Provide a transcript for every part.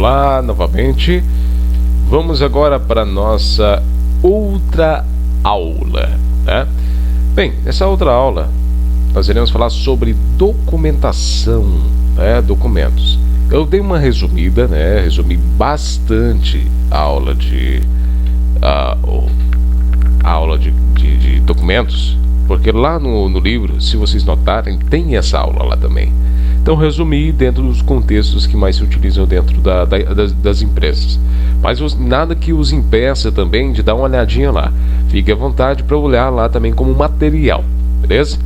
Olá novamente. Vamos agora para a nossa outra aula, né? Bem, nessa outra aula nós iremos falar sobre documentação, né? Documentos. Eu dei uma resumida, né? Resumi bastante a aula de documentos, porque lá no livro, se vocês notarem, tem essa aula lá também. Então resumi dentro dos contextos que mais se utilizam dentro das empresas. Mas nada que os impeça também de dar uma olhadinha lá. Fique à vontade para olhar lá também como material, beleza?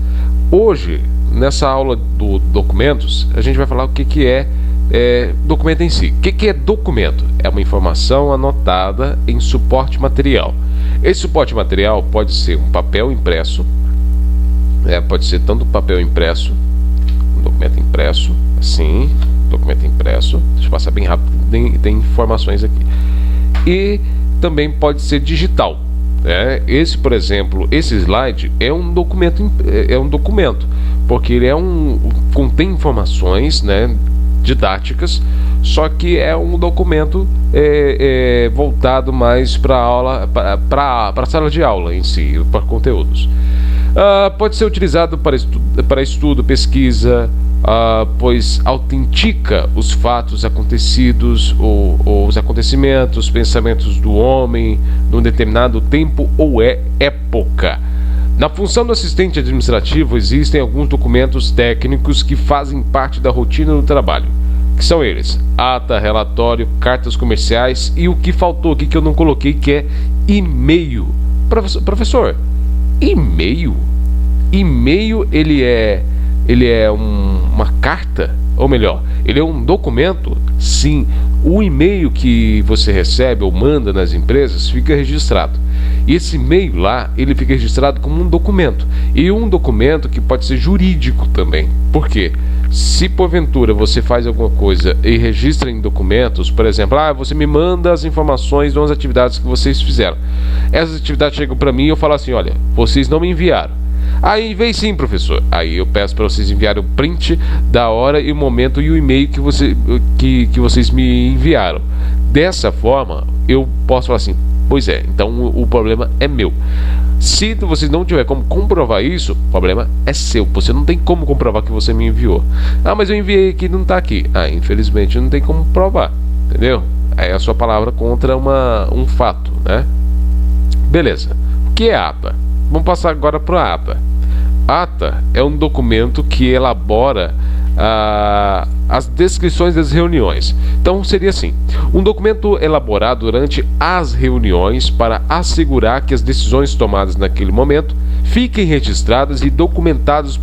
Hoje, nessa aula do documentos, a gente vai falar o que é documento em si. O que é documento? É uma informação anotada em suporte material. Esse suporte material pode ser um papel impresso, pode ser tanto papel impresso, um documento impresso, assim, documento impresso. Deixa eu passar bem rápido, tem informações aqui. E também pode ser digital. Esse, por exemplo, esse slide é um documento, porque ele contém informações, né, didáticas, só que é um documento voltado mais para aula, para a sala de aula em si, para conteúdos. Pode ser utilizado para estudo, pesquisa, pois autentica os fatos acontecidos ou os acontecimentos, pensamentos do homem num determinado tempo ou época. Na função do assistente administrativo existem alguns documentos técnicos que fazem parte da rotina do trabalho, que são eles: ata, relatório, cartas comerciais e o que faltou aqui que eu não coloquei, que é e-mail. Professor, e-mail? E-mail ele é uma carta, ou melhor, ele é um documento? Sim, o e-mail que você recebe ou manda nas empresas fica registrado. E esse e-mail lá, ele fica registrado como um documento. E um documento que pode ser jurídico também. Por quê? Se porventura você faz alguma coisa e registra em documentos, por exemplo, você me manda as informações das atividades que vocês fizeram. Essas atividades chegam para mim e eu falo assim: olha, vocês não me enviaram. Aí vem sim, professor. Aí eu peço para vocês enviarem o print da hora e o momento e o e-mail que vocês me enviaram. Dessa forma, eu posso falar assim: pois é, então o problema é meu. Se vocês não tiver como comprovar isso, o problema é seu. Você não tem como comprovar que você me enviou. Mas eu enviei aqui e não está aqui. Infelizmente não tem como provar, entendeu? É a sua palavra contra um fato, né? Beleza. O que é ata? Vamos passar agora para a ata. Ata é um documento que elabora as descrições das reuniões. Então seria assim: um documento elaborado durante as reuniões para assegurar que as decisões tomadas naquele momento fiquem registradas e documentadas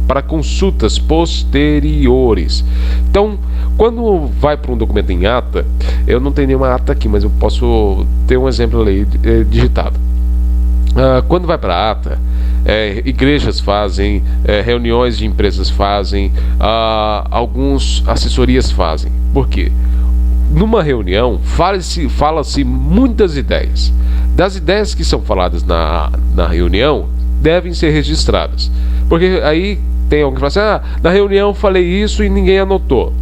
para consultas posteriores. Então, quando vai para um documento em ata, eu não tenho nenhuma ata aqui, mas eu posso ter um exemplo ali digitado. Quando vai para a ata, igrejas fazem, reuniões de empresas fazem, algumas assessorias fazem. Por quê? Numa reunião fala-se muitas ideias. Das ideias que são faladas na reunião, devem ser registradas. Porque aí tem alguém que fala assim: na reunião falei isso e ninguém anotou.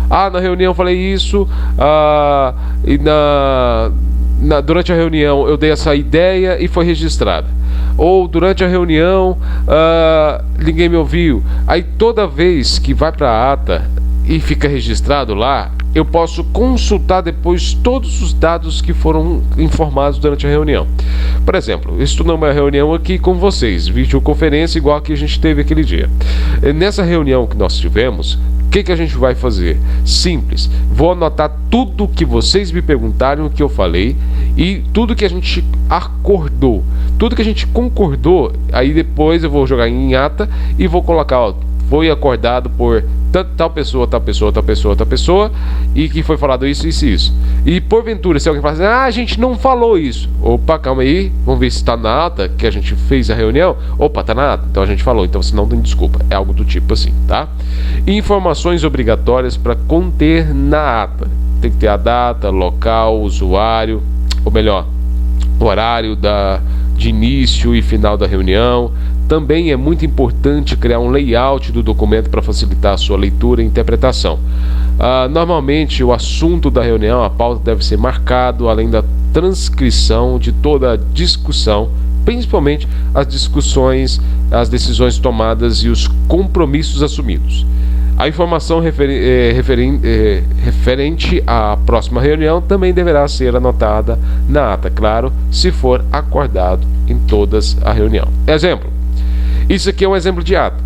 Na reunião falei isso durante a reunião eu dei essa ideia e foi registrada. Ou durante a reunião ninguém me ouviu. Aí toda vez que vai para a ata e fica registrado lá, eu posso consultar depois todos os dados que foram informados durante a reunião. Por exemplo, eu estou numa reunião aqui com vocês, videoconferência igual a que a gente teve aquele dia. Nessa reunião que nós tivemos, o que a gente vai fazer? Simples, vou anotar tudo que vocês me perguntaram, o que eu falei e tudo que a gente acordou, tudo que a gente concordou. Aí depois eu vou jogar em ata e vou colocar: foi acordado por tal pessoa, tal pessoa, tal pessoa, tal pessoa, e que foi falado isso, isso e isso. E porventura, se alguém fala assim: a gente não falou isso. Opa, calma aí, vamos ver se está na ata que a gente fez a reunião. Opa, está na ata, então a gente falou, então você não tem desculpa. É algo do tipo assim, tá? Informações obrigatórias para conter na ata. Tem que ter a data, local, usuário, ou melhor, o horário de início e final da reunião. Também é muito importante criar um layout do documento para facilitar a sua leitura e interpretação. Normalmente o assunto da reunião, a pauta deve ser marcado, além da transcrição de toda a discussão, principalmente as discussões, as decisões tomadas e os compromissos assumidos. A informação referente à próxima reunião também deverá ser anotada na ata, claro, se for acordado em todas a reunião. Exemplo. Isso aqui é um exemplo de ata.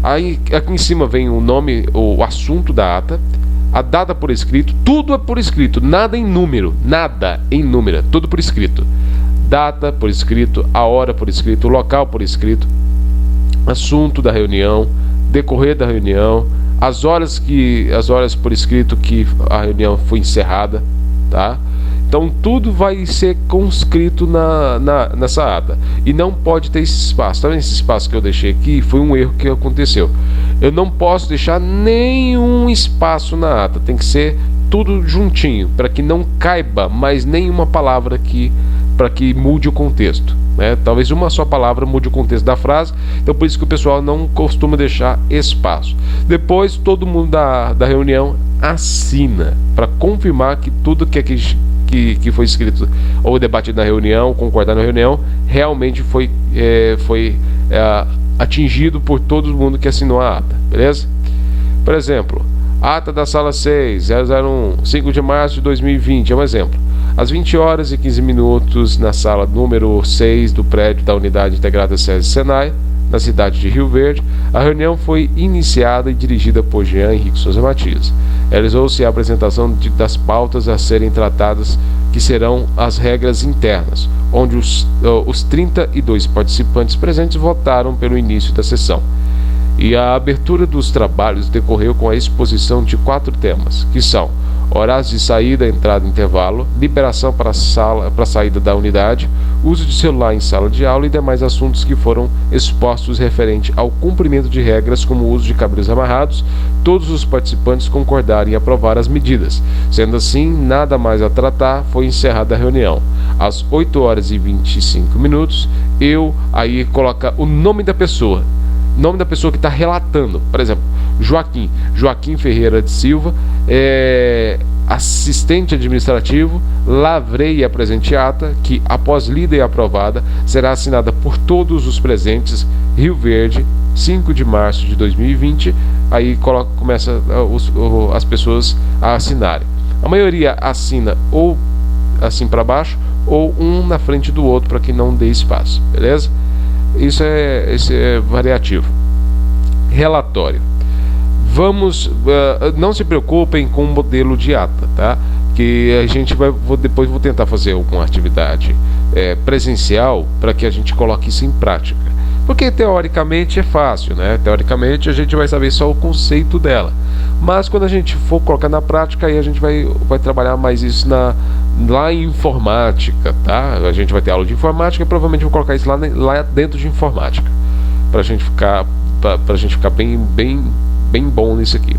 Aí aqui em cima vem o nome, o assunto da ata, a data por escrito, tudo é por escrito, nada em número, tudo por escrito. Data por escrito, a hora por escrito, o local por escrito, assunto da reunião, decorrer da reunião, as horas por escrito que a reunião foi encerrada, tá? Então tudo vai ser conscrito nessa ata. E não pode ter esse espaço. Tá vendo esse espaço que eu deixei aqui? Foi um erro que aconteceu. Eu não posso deixar nenhum espaço na ata. Tem que ser tudo juntinho, para que não caiba mais nenhuma palavra aqui, para que mude o contexto, né? Talvez uma só palavra mude o contexto da frase. Então por isso que o pessoal não costuma deixar espaço. Depois todo mundo da reunião assina, para confirmar que tudo que foi escrito ou debatido na reunião, concordado na reunião, realmente foi atingido por todo mundo que assinou a ata, beleza? Por exemplo, ata da sala 6001, 5 de março de 2020, é um exemplo. Às 20 horas e 15 minutos, na sala número 6 do prédio da Unidade Integrada SESI Senai, na cidade de Rio Verde, a reunião foi iniciada e dirigida por Jean Henrique Souza Matias. Realizou-se a apresentação das pautas a serem tratadas, que serão as regras internas, onde os 32 participantes presentes votaram pelo início da sessão. E a abertura dos trabalhos decorreu com a exposição de 4 temas, que são horários de saída, entrada e intervalo, liberação para a saída da unidade, uso de celular em sala de aula e demais assuntos que foram expostos referente ao cumprimento de regras como o uso de cabelos amarrados. Todos os participantes concordaram em aprovar as medidas. Sendo assim, nada mais a tratar, foi encerrada a reunião. Às 8 horas e 25 minutos, aí coloca o nome da pessoa que está relatando. Por exemplo, Joaquim Ferreira de Silva, assistente administrativo, lavrei a presente ata, que após lida e aprovada, será assinada por todos os presentes, Rio Verde, 5 de março de 2020, aí começa as pessoas a assinarem. A maioria assina ou assim para baixo, ou um na frente do outro, para que não dê espaço, beleza? Isso é variativo. Relatório. Não se preocupem com o modelo de ata, tá? Que a gente depois vou tentar fazer alguma atividade presencial para que a gente coloque isso em prática. Porque teoricamente é fácil, né? Teoricamente a gente vai saber só o conceito dela. Mas quando a gente for colocar na prática, aí a gente vai trabalhar mais isso lá em informática, tá? A gente vai ter aula de informática e provavelmente vou colocar isso lá dentro de informática, para a gente ficar bem bom nisso aqui.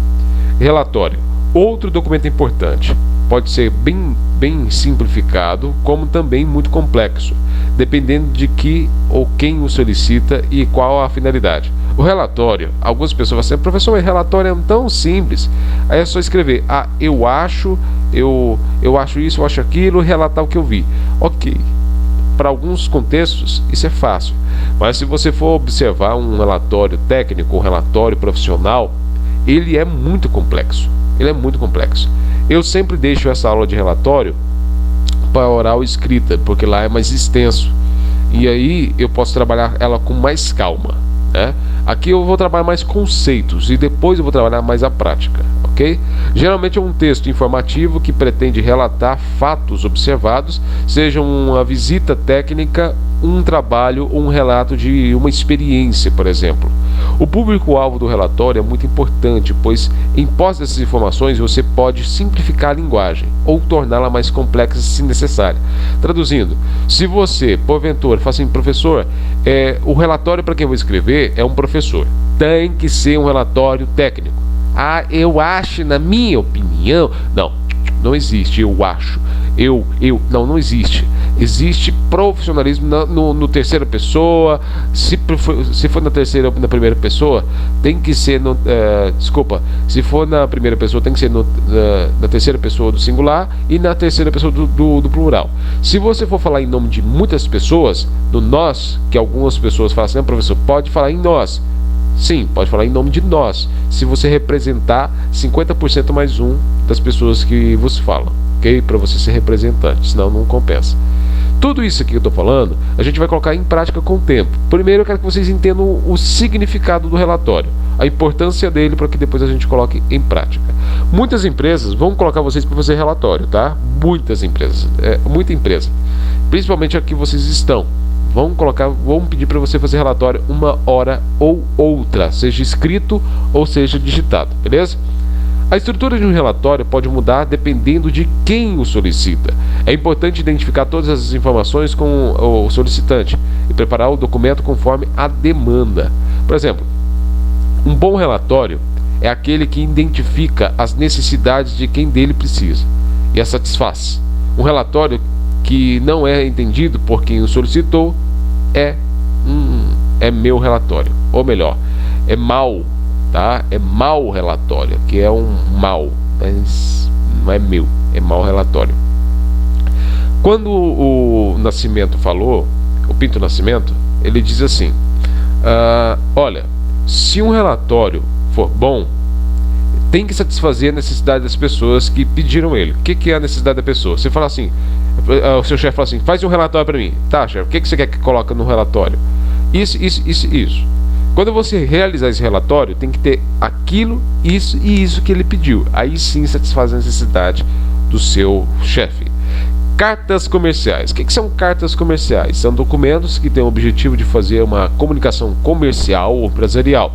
Relatório. Outro documento importante. Pode ser bem simplificado, como também muito complexo, dependendo de que ou quem o solicita e qual a finalidade. O relatório, algumas pessoas falam assim: professor, mas relatório é tão simples. Aí é só escrever: eu acho isso, eu acho aquilo, relatar o que eu vi. Ok. Para alguns contextos isso é fácil, mas se você for observar um relatório técnico, um relatório profissional, ele é muito complexo. Eu sempre deixo essa aula de relatório para oral e escrita, porque lá é mais extenso, e aí eu posso trabalhar ela com mais calma, né? Aqui eu vou trabalhar mais conceitos e depois eu vou trabalhar mais a prática, ok? Geralmente é um texto informativo que pretende relatar fatos observados, seja uma visita técnica, um trabalho ou um relato de uma experiência, por exemplo. O público-alvo do relatório é muito importante, pois em posse dessas informações você pode simplificar a linguagem ou torná-la mais complexa se necessário. Traduzindo, se você, porventura, fala assim: professor, o relatório para quem eu vou escrever é um professor, tem que ser um relatório técnico. Eu acho, na minha opinião. Não existe eu acho. Não existe. Existe profissionalismo no terceira pessoa. Se for na terceira ou na primeira pessoa, tem que ser se for na primeira pessoa, tem que ser na terceira pessoa do singular e na terceira pessoa do plural. Se você for falar em nome de muitas pessoas, no nós, que algumas pessoas falam assim, professor, pode falar em nós. Sim, pode falar em nome de nós, se você representar 50% mais um das pessoas que você fala, ok? Para você ser representante, senão não compensa. Tudo isso aqui que eu estou falando, a gente vai colocar em prática com o tempo. Primeiro eu quero que vocês entendam o significado do relatório, a importância dele, para que depois a gente coloque em prática. Muitas empresas vão colocar vocês para fazer relatório, tá? Muitas empresas, muita empresa, principalmente aqui vocês estão. Vão pedir para você fazer relatório uma hora ou outra, seja escrito ou seja digitado, beleza? A estrutura de um relatório pode mudar dependendo de quem o solicita. É importante identificar todas as informações com o solicitante e preparar o documento conforme a demanda. Por exemplo, um bom relatório é aquele que identifica as necessidades de quem dele precisa e as satisfaz. Um relatório que não é entendido por quem o solicitou é meu relatório, ou melhor, é mau, tá? É mau relatório, que é um mal, mas não é meu, é mau relatório. Quando o Nascimento falou, o Pinto Nascimento, ele diz assim: olha, se um relatório for bom, tem que satisfazer a necessidade das pessoas que pediram ele. O que é a necessidade da pessoa? Você fala assim, o seu chefe fala assim, faz um relatório para mim. Tá, chefe, o que você quer que coloque no relatório? Isso. Quando você realizar esse relatório, tem que ter aquilo, isso e isso que ele pediu. Aí sim satisfaz a necessidade do seu chefe. Cartas comerciais. O que são cartas comerciais? São documentos que têm o objetivo de fazer uma comunicação comercial ou empresarial.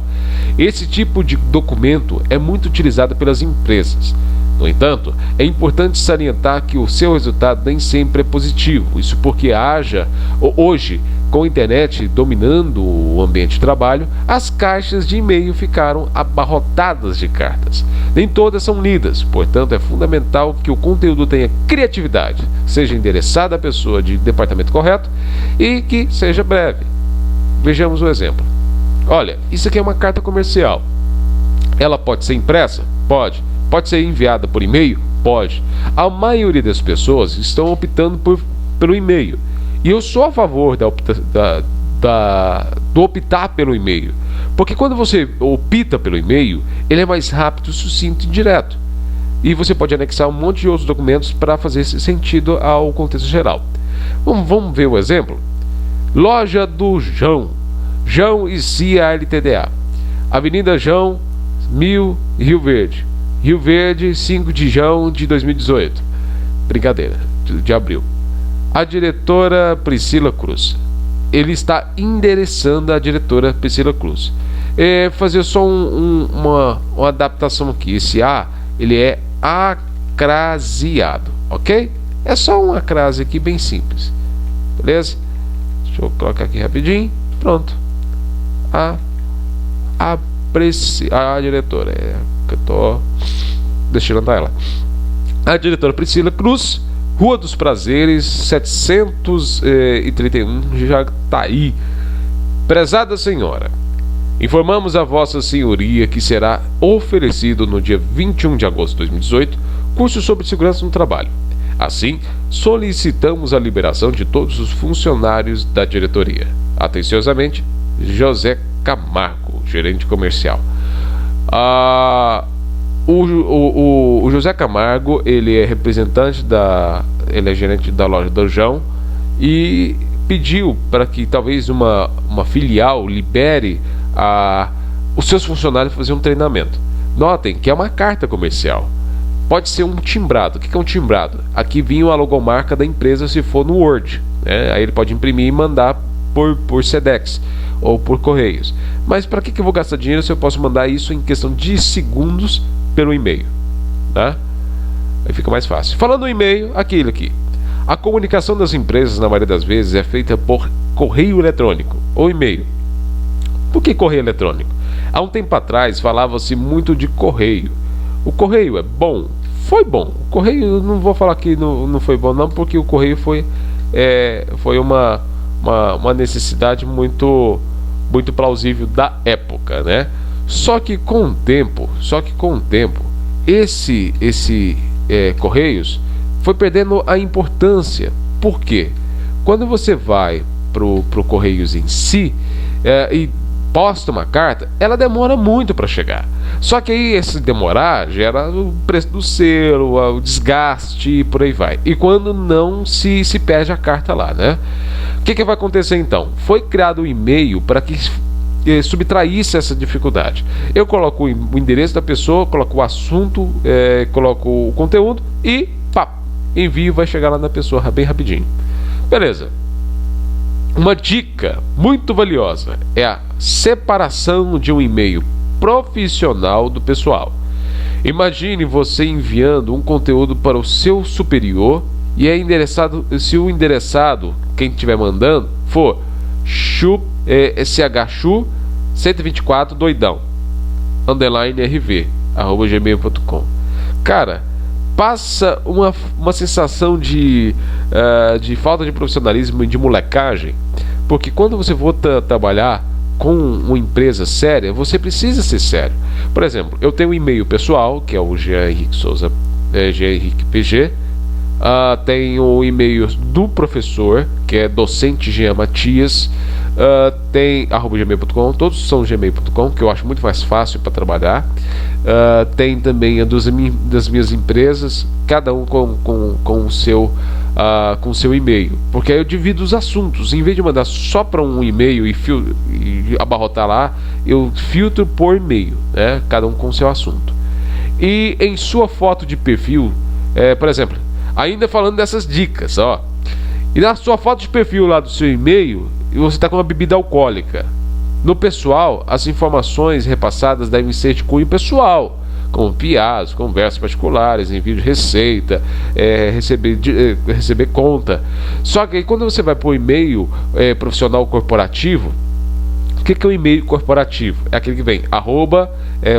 Esse tipo de documento é muito utilizado pelas empresas. No entanto, é importante salientar que o seu resultado nem sempre é positivo. Isso porque hoje, com a internet dominando o ambiente de trabalho, as caixas de e-mail ficaram abarrotadas de cartas. Nem todas são lidas, portanto é fundamental que o conteúdo tenha criatividade, seja endereçado à pessoa de departamento correto e que seja breve. Vejamos o exemplo. Olha, isso aqui é uma carta comercial. Ela pode ser impressa? Pode. Pode ser enviada por e-mail? Pode. A maioria das pessoas estão optando pelo e-mail. E eu sou a favor do optar pelo e-mail. Porque quando você opta pelo e-mail, ele é mais rápido, sucinto e direto. E você pode anexar um monte de outros documentos para fazer sentido ao contexto geral. Vamos ver o exemplo? Loja do João. João e Cia LTDA. Avenida João, 1000, Rio Verde. Rio Verde, 5 de junho de 2018. Brincadeira, de abril. A diretora Priscila Cruz. Ele está endereçando a diretora Priscila Cruz. Fazer só uma adaptação aqui. Esse A, ele é acraseado, ok? É só uma crase aqui bem simples. Beleza? Deixa eu colocar aqui rapidinho. Pronto. A diretora. Que eu tô destinando a ela. A diretora Priscila Cruz, Rua dos Prazeres, 731, Jataí. Prezada senhora, informamos a vossa senhoria que será oferecido no dia 21 de agosto de 2018 curso sobre segurança no trabalho. Assim, solicitamos a liberação de todos os funcionários da diretoria. Atenciosamente, José Camargo, gerente comercial. O José Camargo, ele é representante ele é gerente da loja do João e pediu para que talvez uma filial libere os seus funcionários fazer um treinamento. Notem que é uma carta comercial. Pode ser um timbrado. O que é um timbrado? Aqui vinha a logomarca da empresa se for no Word, né? Aí ele pode imprimir e mandar por Sedex ou por Correios. Mas para que eu vou gastar dinheiro se eu posso mandar isso em questão de segundos pelo e-mail, tá? Aí fica mais fácil. Falando no e-mail, aquilo aqui. A comunicação das empresas, na maioria das vezes, é feita por correio eletrônico ou e-mail. Por que correio eletrônico? Há um tempo atrás falava-se muito de correio. O correio é bom, foi bom. O correio, eu não vou falar que não foi bom, não, porque o correio foi uma necessidade muito plausível da época, né? Só que com o tempo, esse Correios foi perdendo a importância. Por quê? Quando você vai pro Correios em si e posta uma carta, ela demora muito para chegar. Só que aí esse demorar gera o preço do selo, o desgaste e por aí vai. E quando não se perde a carta lá, né? O que vai acontecer então? Foi criado um e-mail para que subtraísse essa dificuldade. Eu coloco o endereço da pessoa, coloco o assunto, coloco o conteúdo e pá, envio, vai chegar lá na pessoa bem rapidinho. Beleza. Uma dica muito valiosa é a separação de um e-mail profissional do pessoal. Imagine você enviando um conteúdo para o seu superior e se o endereçado, quem estiver mandando, for CHChu 124 doidão _rv @gmail.com. Cara, passa uma sensação de falta de profissionalismo e de molecagem, porque quando você for trabalhar com uma empresa séria, você precisa ser sério. Por exemplo, eu tenho um e-mail pessoal, que é o Jean Henrique Souza, Jean Henrique PG. Tem o e-mail do professor, que é docente Jean Matias, tem @gmail.com, todos são gmail.com, que eu acho muito mais fácil para trabalhar. Tem também das minhas empresas, cada um com o seu e-mail, porque aí eu divido os assuntos. Em vez de mandar só para um e-mail e abarrotar lá, eu filtro por e-mail, né? Cada um com o seu assunto. E em sua foto de perfil, por exemplo, ainda falando dessas dicas, ó, e na sua foto de perfil lá do seu e-mail, você está com uma bebida alcoólica. No pessoal, as informações repassadas devem ser de cunho pessoal, como piadas, conversas particulares, envio de receita, receber conta. Só que aí, quando você vai para o e-mail profissional corporativo, o que é um e-mail corporativo? É aquele que vem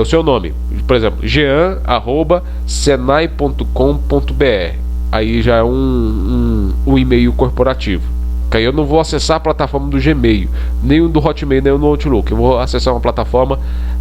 o seu nome, por exemplo, jean@senai.com.br. Aí já é um e-mail corporativo. Que aí eu não vou acessar a plataforma do Gmail, nem o do Hotmail, nem o do Outlook. Eu vou acessar uma plataforma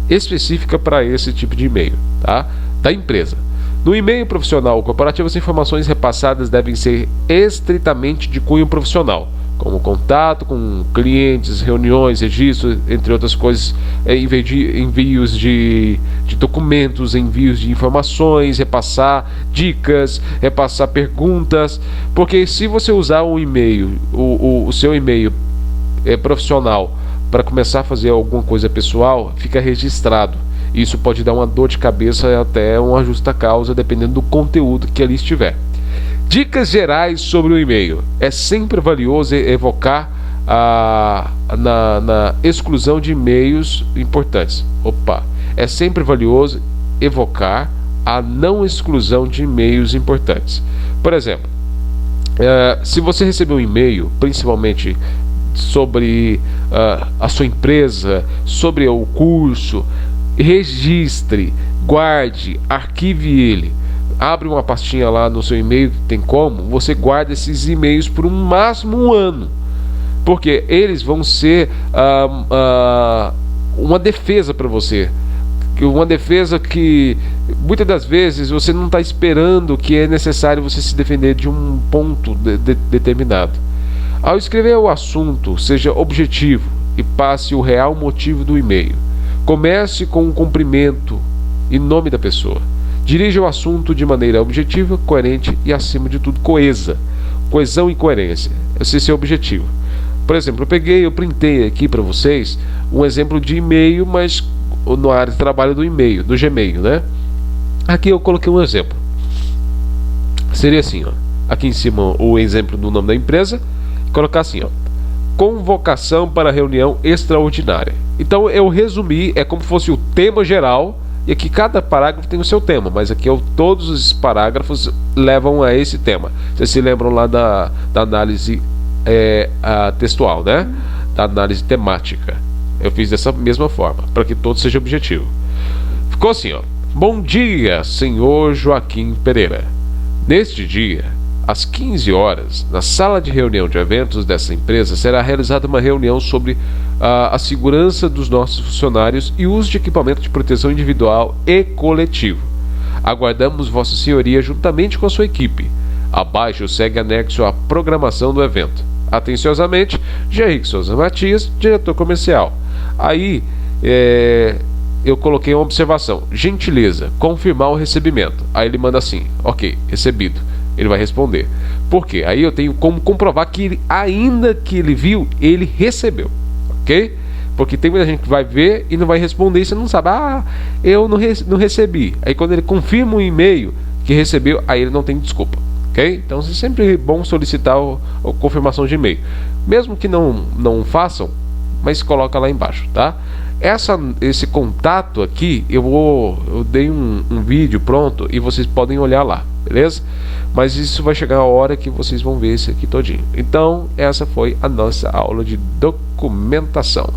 específica para esse tipo de e-mail, tá? Da empresa. No e-mail profissional ou corporativo, as informações repassadas devem ser estritamente de cunho profissional, como contato com clientes, reuniões, registros, entre outras coisas, envios de documentos, envios de informações, repassar dicas, repassar perguntas, porque se você usar um e-mail, o seu e-mail profissional para começar a fazer alguma coisa pessoal, fica registrado. Isso pode dar uma dor de cabeça e até uma justa causa, dependendo do conteúdo que ali estiver. Dicas gerais sobre o e-mail. É sempre valioso evocar na exclusão de e-mails importantes. É sempre valioso evocar a não exclusão de e-mails importantes. Por exemplo, se você receber um e-mail, principalmente sobre a sua empresa, sobre o curso, registre, guarde, arquive ele. Abre uma pastinha lá no seu e-mail, tem como, você guarda esses e-mails por máximo um ano, porque eles vão ser uma defesa para você, uma defesa que muitas das vezes você não está esperando, que é necessário você se defender de um ponto determinado. Ao escrever o assunto, seja objetivo e passe o real motivo do e-mail. Comece com um cumprimento e nome da pessoa. Dirija o assunto de maneira objetiva, coerente e, acima de tudo, coesa. Coesão e coerência. Esse é o objetivo. Por exemplo, eu printei aqui para vocês um exemplo de e-mail, mas na área de trabalho do e-mail, do Gmail, né? Aqui eu coloquei um exemplo. Seria assim, ó. Aqui em cima o exemplo do nome da empresa. Colocar assim, ó. Convocação para reunião extraordinária. Então eu resumi, é como se fosse o tema geral. E aqui cada parágrafo tem o seu tema, mas aqui todos os parágrafos levam a esse tema. Vocês se lembram lá da análise textual, né? Da análise temática. Eu fiz dessa mesma forma, para que todo seja objetivo. Ficou assim, ó. Bom dia, senhor Joaquim Pereira. Neste dia, às 15 horas, na sala de reunião de eventos dessa empresa, será realizada uma reunião sobre a segurança dos nossos funcionários e uso de equipamento de proteção individual e coletivo. Aguardamos Vossa Senhoria juntamente com a sua equipe. Abaixo segue anexo a programação do evento. Atenciosamente, Jair Souza Matias, diretor comercial. Aí, eu coloquei uma observação: gentileza, confirmar o recebimento. Aí ele manda assim: ok, recebido. Ele vai responder. Por quê? Aí eu tenho como comprovar que ele, ainda que ele viu, ele recebeu. Ok? Porque tem muita gente que vai ver e não vai responder e você não sabe. Eu não recebi. Aí quando ele confirma o e-mail que recebeu, aí ele não tem desculpa. Ok? Então é sempre bom solicitar a confirmação de e-mail. Mesmo que não façam, mas coloca lá embaixo, tá? Esse contato aqui, eu dei um vídeo pronto e vocês podem olhar lá, beleza? Mas isso vai chegar a hora que vocês vão ver esse aqui todinho. Então, essa foi a nossa aula de documentação.